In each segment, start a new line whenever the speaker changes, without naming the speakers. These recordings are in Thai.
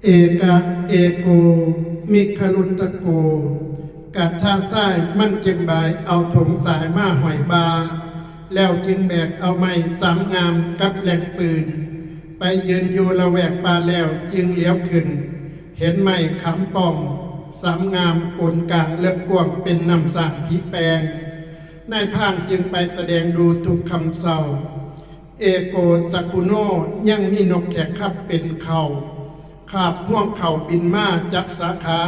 เอกะเอโกมิคลุตตะโกกัดท่าซ้ายมันจึงบายเอาถงสายมาหอยบาแล้วจึงแบกเอาไม้สามงามกับแหลงปืนไปยืนอยู่ละแวกป่าแล้วจึงเลี้ยวขึ้นเห็นไม้ขำป่องสามงามปนกลางเลือกกวงเป็นนำสร้างผีแปลงนายพรานจึงไปแสดงดูทุกคำเศร้าเอโกสกุโนยังมีนกแขกขับเป็นเขาขาบห่วงเข่าบินมาจับสาขา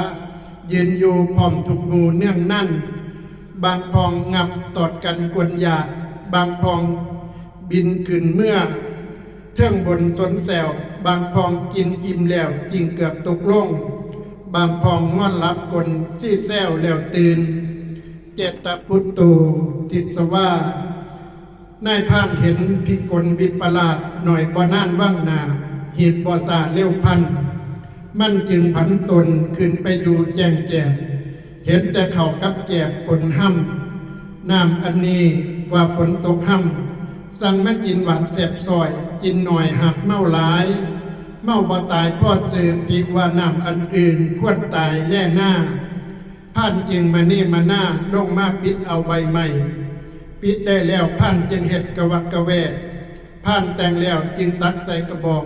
ยืนอยู่พร้อมทุกงูเนื่องนั่นบางพองงับตอดกันกวนหยาดบางพองบินขึ้นเมื่อเท่งบนสนแซวบางพองกินอิ่มแล้วจิงเกือบตกลงบางพองงอนรับกลซี่แซวแล้วตื่นเจตพุตโตทิศว่านายพรานเห็นพิกลวิปลาสหน่อยบ่น่านว่างนาหีบบ่สาเร็วพันมันจึงผันตนขึ้นไปดูแจ้งแจกเห็นแต่เขากับแจกปนห้ำน้ำอันนี้ว่าฝนตกห้ำสั่งมากินหวานแสบซอยกินหน่อยหักเมาหลายเมาบ่ตายพ่อสืบปีว่าน้ำอันอื่นควรตายแล่หน้าผ่านจึงมานี่มาหน้าลงมาปิดเอาใบใหม่ปิดได้แล้วผ่านจึงเห็ดกะวักกะแวผ่านแต่งแล้วจึงตักใส่กระบอก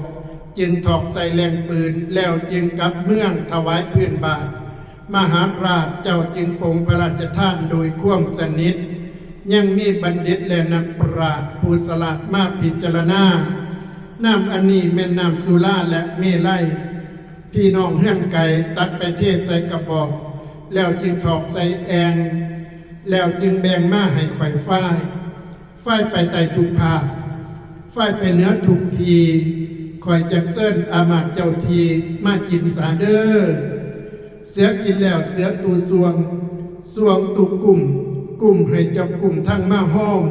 จึงถอกใส่แรงปืนแล้วจึงกลับเมืองถวายพื้นบาทมหาราชเจ้าจึงปรงพระราชทานโดยควมสนิทยังมีบัณฑิตและนักปราชญ์ผู้ฉลาดมาพิจารณาน้ำอันนี้แม่นน้ำสุราและเมลัยพี่น้องเฮื่อนไก่ตักไปเทใส่กระบอกแล้วจึงถอกใส่แองแล้วจึงแบ่งมาให้ข่อยฝ้ายไปไต่ทุกภาคฝ้ายไปเนื้อทุกทีคอยจักเส้นอามาตเจ้าทีมากินสาเด้อเสือกินแล้วเสือตูสวงตุกกุ่มให้เจ้ากุ่มทั้งมาห้อม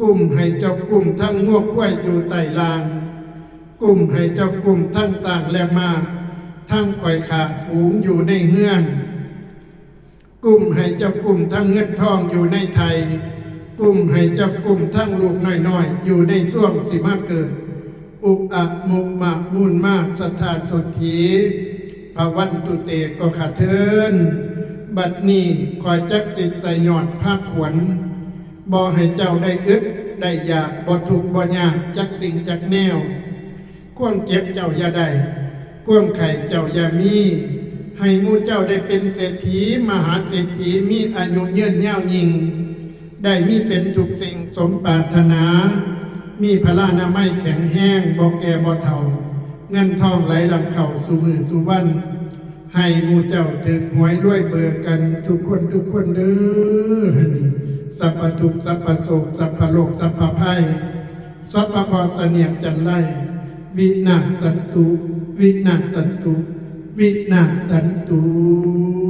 กุ่มให้เจ้ากุ่มทั้งงวกควายอยู่ใต้ลางกุ่มให้เจ้ากุ่มทั้งสร้างและมาทั้งข่อยขาฝูงอยู่ในเฮือนกุ่มให้เจ้ากุ่มทั้งเงินทองอยู่ในไทยกุ่มให้เจ้ากุ่มทั้งลูกน้อยๆอยู่ในช่วงสิมาเกิดอุกอักมุกมากมูลมากสถานสุธีภวันตุเตก็ขาเทินบัดนี้คอยจักสิทธิ์ใส่ยอดภาคขวัญบ่ให้เจ้าได้อึดได้อยากบ่ทุกข์บ่ยากจักสิ่งจักแนวความเจ็บเจ้าอย่าได้ความไข่เจ้าอย่ามีให้หมู่เจ้าได้เป็นเศรษฐีมหาเศรษฐีมีอายุยืนยาวยิ่งได้มีเป็นทุกสิ่งสมปรารถนามีพลานามัยแข็งแห้งบ่แก่บ่เฒ่าเงินทองไหลหลังเข่าสู่มือสู่วันให้หมู่เจ้าถึกหวยด้วยเบิกกันทุกคนเด้อสัพพทุกข์สัพพโศกสัพพโลกสัพพภัยสัพพพเสนียดจันไลวินาศสันตุวินาศสันตุวินาศสันตุ